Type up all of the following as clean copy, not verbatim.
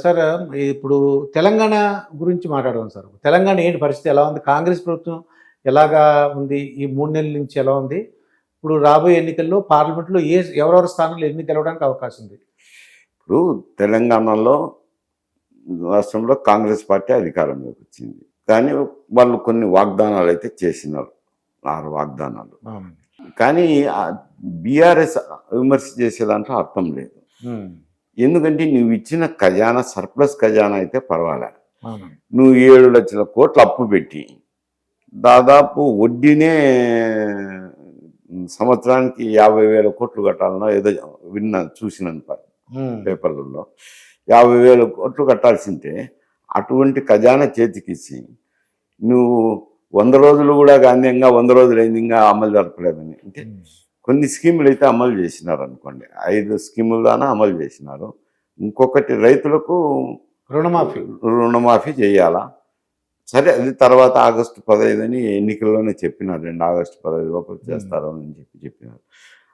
Sir ఇప్పుడు తెలంగాణ గురించి మాట్లాడదాం సార్. తెలంగాణ ఏంటి పరిస్థితి ఎలా ఉంది? కాంగ్రెస్ ప్రభుత్వం ఎలాగా ఉంది? ఈ 3 నెలల నుంచి ఎలా ఉంది? ఇప్పుడు రాబోయే ఎన్నికల్లో పార్లమెంట్‌లో ఎవరెవరి స్థానాల్లో ఎన్ని గెలవడానికి అవకాశం ఉంది? ఇప్పుడు తెలంగాణలో రాష్ట్రంలో కాంగ్రెస్ పార్టీ అధికారంలోకి వచ్చింది. కానీ వాళ్ళు కొన్ని వాగ్దానాలు అయితే చేసినారు. 6 వాగ్దానాలు. అవునండి. కానీ బీఆర్ఎస్ విమర్శ చేసే దాంట్లో అర్థం లేదు. హ్మ్. ఎందుకంటే నువ్వు ఇచ్చిన ఖజానా సర్ప్లస్ ఖజానా అయితే పర్వాలే. అవునండి. నువ్వు 7 లక్షల కోట్లు అప్పు పెట్టి దాదాపు వడ్డీనే సంవత్సరానికి 50,000 కోట్లు కట్టాలన్నా ఏదో చూసినాను హ్మ్. పేపర్లలో 50,000 కోట్లు కట్టాల్సింటే అటువంటి ఖజానా చేతికిచ్చి నువ్వు 100 రోజులు కూడా గాంధీయంగా 100 రోజులు అయింది ఇంకా అమలు జరపలేదని అంటే కొన్ని స్కీములు అయితే అమలు చేసినారు అనుకోండి. 5 స్కీములు దాకా అమలు చేసినారు. ఇంకొకటి రైతులకు రుణమాఫీ చేయాలా. సరే అది తర్వాత ఆగస్టు 15 అని ఎన్నికల్లోనే చెప్పినారు. ఆగస్టు 15 లోపల చేస్తారు అని చెప్పినారు.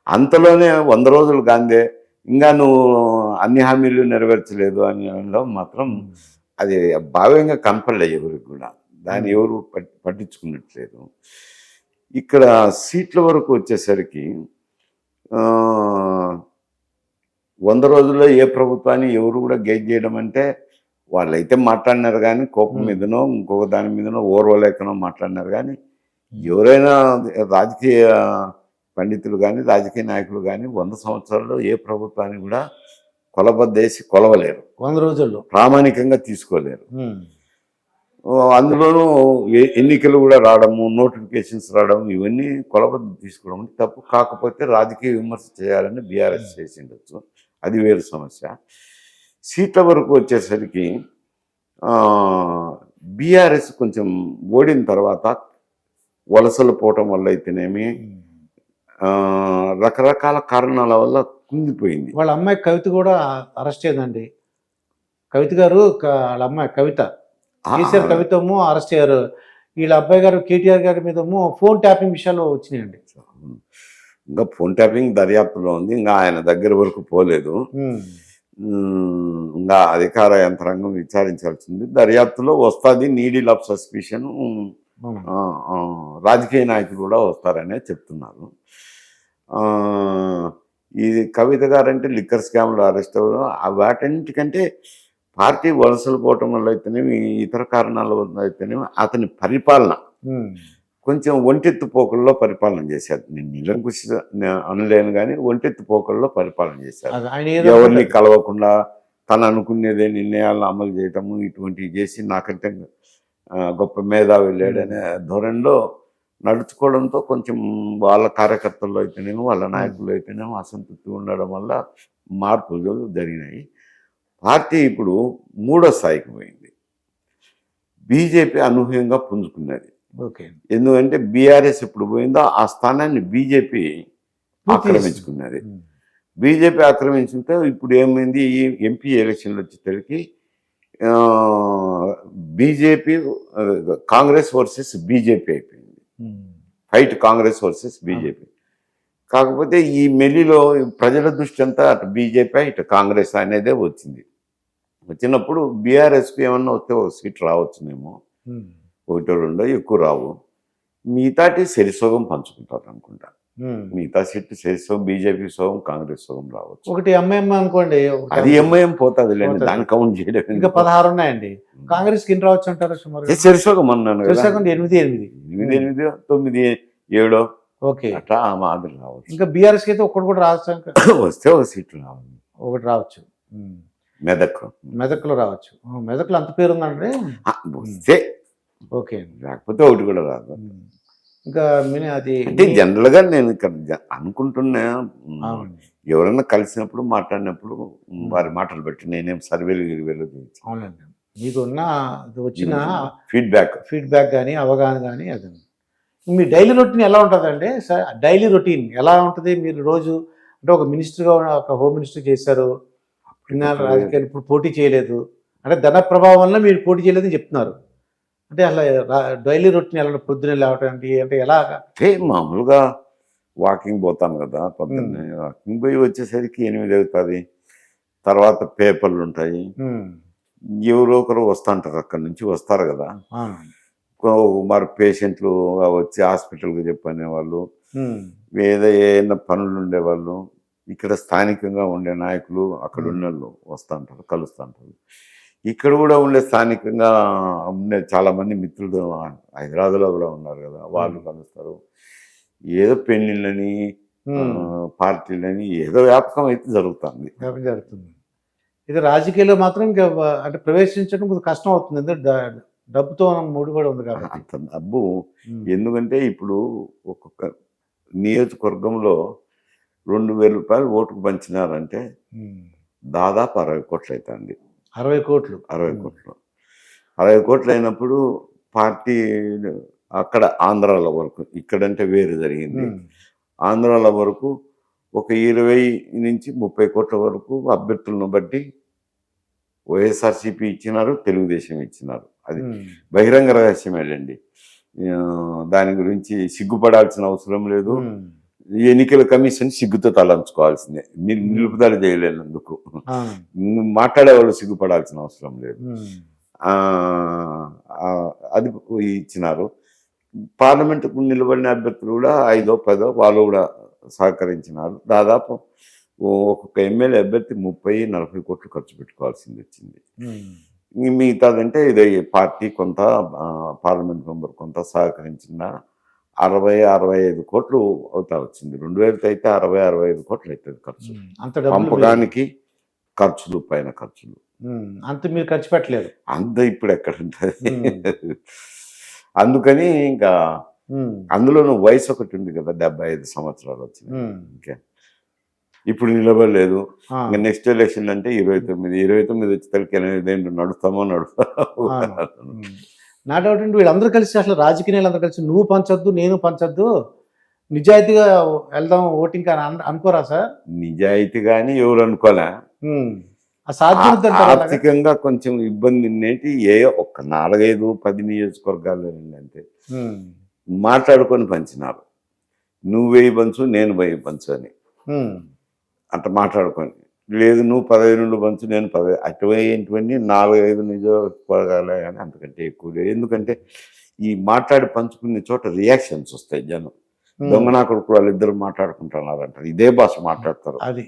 అంతలోనే 100 రోజులు గాంధీ ఇంకా నువ్వు అన్ని హామీలు నెరవేర్చలేదు అని అనడం మాత్రం అది భావ్యంగా కనపడలే ఎవరికి కూడా. దాన్ని ఎవరు పట్టించుకున్నట్లేదు. ఇక్కడ సీట్ల వరకు వచ్చేసరికి 100 రోజుల్లో ఏ ప్రభుత్వాన్ని ఎవరు కూడా గేజ్ చేయడం అంటే వాళ్ళైతే మాట్లాడినారు కానీ కోపం మీదనో ఇంకొక దాని మీదనో ఓర్వలేకనో మాట్లాడినారు కానీ ఎవరైనా రాజకీయ పండితులు కానీ రాజకీయ నాయకులు కానీ 100 సంవత్సరాల్లో ఏ ప్రభుత్వాన్ని కూడా కొలబద్దేసి కొలవలేరు. 100 రోజుల్లో ప్రామాణికంగా తీసుకోలేరు. అందులోనూ ఎన్నికలు కూడా రావడము, నోటిఫికేషన్స్ రావడం ఇవన్నీ కొలబద్ద తీసుకోవడం తప్పు. కాకపోతే రాజకీయ విమర్శ చేయాలని బీఆర్ఎస్ చేసిండొచ్చు, అది వేరు సమస్య. సీట్ల వరకు వచ్చేసరికి బీఆర్ఎస్ కొంచెం ఓడిన తర్వాత వలసలు పోవటం వల్ల అయితేనేమి రకరకాల కారణాల వల్ల కుంగిపోయింది. వాళ్ళ అమ్మాయి కవిత కూడా అరెస్ట్ అయ్యిందండి. కవిత గారు వాళ్ళ అమ్మాయి కవిత కేసీఆర్ కవితము అరెస్ట్ అయ్యారు. వీళ్ళ అబ్బాయి గారు కేటీఆర్ గారి మీదేమో ఫోన్ ట్యాపింగ్ విషయాలు వచ్చినాయండి. ఇంకా ఫోన్ ట్యాపింగ్ దర్యాప్తులో ఉంది. ఇంకా ఆయన దగ్గర వరకు పోలేదు. ఇంకా అధికార యంత్రాంగం విచారించాల్సింది. దర్యాప్తులో వస్తుంది. నీడిల్ ఆఫ్ సస్పిషన్ రాజకీయ నాయకులు కూడా వస్తారనే చెప్తున్నారు. ఇది కవిత గారంటే లిక్కర్ స్కామ్లో అరెస్ట్ అవ్వడం వాటన్నిటికంటే పార్టీ వలసలు పోవటం వల్ల అయితేనేమి ఇతర కారణాల వల్ల అయితేనేమి అతని పరిపాలన కొంచెం ఒంటెత్తు పోకల్లో పరిపాలన చేశారు. నేను నిరంకుశ అనలేను కానీ ఒంటెత్తు పోకల్లో పరిపాలన చేశారు. ఎవరిని కలవకుండా తను అనుకునేదే నిర్ణయాలను అమలు చేయటము ఇటువంటివి చేసి నాకంటే గొప్ప మేధావి లేడనే ధోరణిలో నడుచుకోవడంతో కొంచెం వాళ్ళ కార్యకర్తల్లో అయితేనేమో వాళ్ళ నాయకులు అయితేనేమో అసంతృప్తి ఉండడం వల్ల మార్పులు జరిగినాయి. పార్టీ ఇప్పుడు 3వ స్థాయికి పోయింది. బీజేపీ అనూహ్యంగా పుంజుకున్నది. ఎందుకంటే బీఆర్ఎస్ ఇప్పుడు పోయిందో ఆ స్థానాన్ని బీజేపీ ఆక్రమించుకున్నది. బీజేపీ ఆక్రమించుకుంటే ఇప్పుడు ఏమైంది, ఈ ఎంపీ ఎలక్షన్లు వచ్చేసరికి బీజేపీ కాంగ్రెస్ వర్సెస్ బీజేపీ అయిపోయింది. Fight Congress versus BJP. కాకపోతే ఈ మెల్లిలో ప్రజల దృష్టి అంతా అటు బీజేపీ ఇటు కాంగ్రెస్ అనేదే వచ్చింది. వచ్చినప్పుడు బీఆర్ఎస్కి ఏమన్నా వస్తే ఒక సీట్ రావచ్చునేమో, 1-2 ఎక్కువ రావు. మిగతాటి సరిసోగం పంచుకుంటారు అనుకుంటా. మిగతా సీట్లు సరిసోగం బీజేపీ సోగం కాంగ్రెస్ సోగం రావచ్చు. ఒకటి ఎంఐఎం అనుకోండి, అది ఎంఐఎం పోతుంది లేండి, దాన్ని కౌంట్ చేయడం. ఇంకా 16 ఉన్నాయండి. కాంగ్రెస్ కి రావచ్చు అంటారు. సరిసోగం అన్నాను. 8, 9, 7 ఓకే అట్లా ఆ మాదిరి రావచ్చు. ఇంకా బీఆర్ఎస్ కి అయితే ఒక్కటి కూడా రావచ్చు. వస్తే ఒక సీట్లు రావాలి, ఒకటి రావచ్చు. మెదక్లో రావచ్చు. మెదక్లో అంత పేరు ఉందంటే వస్తే ఓకే, లేకపోతే ఒకటి కూడా రాదు. ఇంకా అది అంటే జనరల్గా నేను ఇక్కడ అనుకుంటున్నా, ఎవరైనా కలిసినప్పుడు మాట్లాడినప్పుడు వారి మాటలు బట్టి నేనేం సర్వేలు అవునండి, మీకు ఉన్న వచ్చిన ఫీడ్బ్యాక్ కానీ అవగాహన కానీ అది మీ డైలీ రొటీన్ ఎలా ఉంటుందండి? డైలీ రొటీన్ ఎలా ఉంటుంది? మీరు రోజు అంటే ఒక మినిస్టర్గా ఒక హోమ్ మినిస్టర్ చేశారు, రాజకీయాలు ఇప్పుడు పోటీ చేయలేదు అంటే ధన ప్రభావం వల్ల మీరు పోటీ చేయలేదని చెప్తున్నారు. అంటే అలా డైలీ రొటీన్ ఎలా, పొద్దున్నే లేవటానికి అంటే ఎలా? మామూలుగా వాకింగ్ పోతాను కదా పొద్దున్నే. వాకింగ్ పోయి వచ్చేసరికి 8 అవుతుంది. తర్వాత పేపర్లు ఉంటాయి. ఉమ్, ఎవరో ఒకరు వస్తుంటారు, అక్కడి నుంచి వస్తారు కదా. అవును. మరి పేషెంట్లు వచ్చి హాస్పిటల్కి చెప్పనే వాళ్ళు, ఉమ్, ఏదైనా పనులు ఉండేవాళ్ళు, ఇక్కడ స్థానికంగా ఉండే నాయకులు అక్కడ ఉన్న వాళ్ళు వస్తుంటారు, కలుస్తుంటారు. ఇక్కడ కూడా ఉండే స్థానికంగా ఉండే చాలామంది మిత్రులు హైదరాబాద్లో కూడా ఉన్నారు కదా, వాళ్ళు కలుస్తారు. ఏదో పెళ్ళిళ్ళని పార్టీలని ఏదో వ్యాపకం అయితే జరుగుతుంది. జరుగుతుంది. ఇది రాజకీయాల్లో మాత్రం ఇంకా అంటే ప్రవేశించడం కొంచెం కష్టం అవుతుంది, ఎందుకంటే డబ్బుతో ముడిపడి ఉంది కాబట్టి. అంత డబ్బు ఎందుకంటే ఇప్పుడు ఒక్కొక్క నియోజకవర్గంలో 2,000 రూపాయలు ఓటుకు పంచినారంటే దాదాపు 60 కోట్లు అవుతుంది. 60 కోట్లు. 60 కోట్లు 60 కోట్లు అయినప్పుడు పార్టీ అక్కడ ఆంధ్రాల వరకు, ఇక్కడంటే వేరు జరిగింది. ఆంధ్రాల వరకు ఒక 20 నుంచి 30 కోట్ల వరకు అభ్యర్థులను బట్టి వైఎస్ఆర్సీపీ ఇచ్చినారు, తెలుగుదేశం ఇచ్చినారు. అది బహిరంగ రహస్యమేలండి. దాని గురించి సిగ్గుపడాల్సిన అవసరం లేదు. ఎన్నికల కమిషన్ సిగ్గుతో తలంచుకోవాల్సిందే, నిలుపుదల చేయలేనందుకు. మాట్లాడేవాళ్ళు సిగ్గుపడాల్సిన అవసరం లేదు. అది ఇచ్చినారు. పార్లమెంటుకు నిలబడిన అభ్యర్థులు కూడా 5ో 10ో వాళ్ళు కూడా సహకరించినారు. దాదాపు ఒక్కొక్క ఎమ్మెల్యే అభ్యర్థి 30-40 కోట్లు ఖర్చు పెట్టుకోవాల్సింది వచ్చింది. మిగతాదంటే ఇదే పార్టీ కొంత, పార్లమెంట్ మెంబర్ కొంత సహకరించిన 60-65 కోట్లు అవుతా వచ్చింది. 2000 అయితే 60-65 కోట్లు అవుతుంది ఖర్చు, పంపడానికి ఖర్చులు పైన ఖర్చులు. అంత మీరు ఖర్చు పెట్టలేదు అంత ఇప్పుడు ఎక్కడ ఉంటుంది. అందుకని ఇంకా అందులోనూ వయసు ఒకటి ఉంది కదా, 75 సంవత్సరాలు వచ్చింది. ఇంకా ఇప్పుడు నిలబడలేదు. ఇంకా నెక్స్ట్ ఎలక్షన్ అంటే 29 వచ్చి తలకి 8 ఏళ్ళు నడుస్తామో నడుస్తామో. నా డౌట్ అండి, వీళ్ళందరూ కలిసి అసలు రాజకీయాలు అందరూ కలిసి నువ్వు పంచొద్దు నేను పంచొద్దు, నిజాయితీగా వెళ్దాం ఓటింగ్ అని అనుకోరా సార్? నిజాయితీగాని ఎవరు అనుకోలే. ఆర్థికంగా కొంచెం ఇబ్బంది ఉండేటి ఒక్క 4-5-10 నియోజకవర్గాల్లో అంతే మాట్లాడుకొని పంచినారు. నువ్వు 1000 పంచు, నేను 1000 పంచు అని అట్లా మాట్లాడుకొని. లేదు నువ్వు 15 పంచు, నేను 10. అటువంటి 4-5 నియోజకవర్గాలే కానీ అంతకంటే ఎక్కువ లేదు. ఎందుకంటే ఈ మాట్లాడి పంచుకునే చోట రియాక్షన్స్ వస్తాయి. జనం దొంగనా కొడుకు వాళ్ళిద్దరు మాట్లాడుకుంటున్నారంటారు, ఇదే భాష మాట్లాడతారు. అది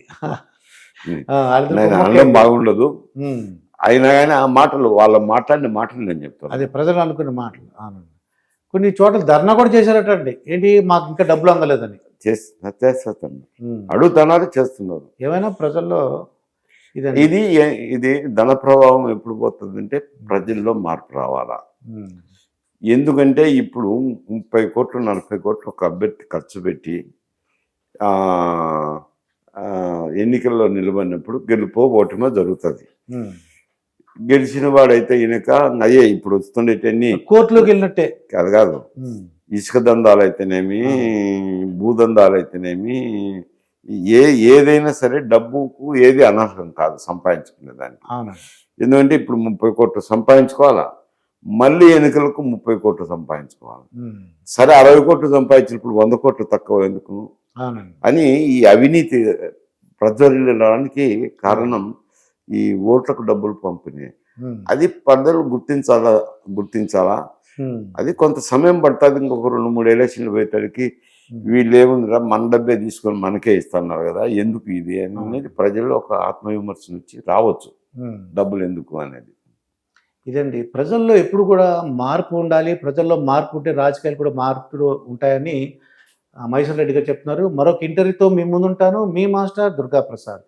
అనడం బాగుండదు, అయినా కానీ ఆ మాటలు వాళ్ళు మాట్లాడిన మాటలు నేను చెప్తాను. అది ప్రజలు అనుకునే మాటలు. కొన్ని చోట్ల ధర్నా కూడా చేశారటండి, ఏంటి మాకు ఇంకా డబ్బులు అందలేదని. చేస్తున్నారు, అడుగుతున్నారు, చేస్తున్నారు. ఏమైనా ప్రజల్లో ఇది ధన ప్రభావం ఎప్పుడు పోతుందంటే ప్రజల్లో మార్పు రావాలా. ఎందుకంటే ఇప్పుడు 30 కోట్లు 40 కోట్లు ఒక అభ్యర్థి ఖర్చు పెట్టి ఎన్నికల్లో నిలబడినప్పుడు గెలుపో ఓటమో జరుగుతుంది. గెలిచిన వాడైతే ఈయనక అయ్యే ఇప్పుడు వస్తుండేటన్ని కోర్టులోకి వెళ్ళినట్టే కాదు, ఇసుక దందాలు అయితేనేమి, భూదందాలు అయితేనేమి, ఏదైనా సరే డబ్బుకు ఏది అనర్హం కాదు సంపాదించుకునే దానికి. ఎందుకంటే ఇప్పుడు 30 కోట్లు సంపాదించుకోవాలా, మళ్ళీ ఎన్నికలకు 30 కోట్లు సంపాదించుకోవాలి. సరే 60 కోట్లు సంపాదించినప్పుడు 100 కోట్లు తక్కువ ఎందుకు అని ఈ అవినీతి ప్రజ్వరిల్లడానికి కారణం ఈ ఓట్లకు డబ్బులు పంపిణీ. అది ప్రజలు గుర్తించాలా. అది కొంత సమయం పడుతుంది, ఇంకొక 2-3 ఎలక్షన్లు పోయేసరికి వీళ్ళు ఏముందిరా మన డబ్బే తీసుకొని మనకే ఇస్తున్నారు కదా, ఎందుకు ఇది అనేది ప్రజల్లో ఒక ఆత్మవిమర్శ నుంచి రావచ్చు, డబ్బులు ఎందుకు అనేది. ఇదండి, ప్రజల్లో ఎప్పుడు కూడా మార్పు ఉండాలి, ప్రజల్లో మార్పు ఉంటే రాజకీయాలు కూడా మార్పులు ఉంటాయని మహేశ్వర్ రెడ్డి గారు చెప్తున్నారు. మరొక ఇంటర్వ్యూతో మీ ముందుంటాను, మీ మాస్టర్ దుర్గా ప్రసాద్.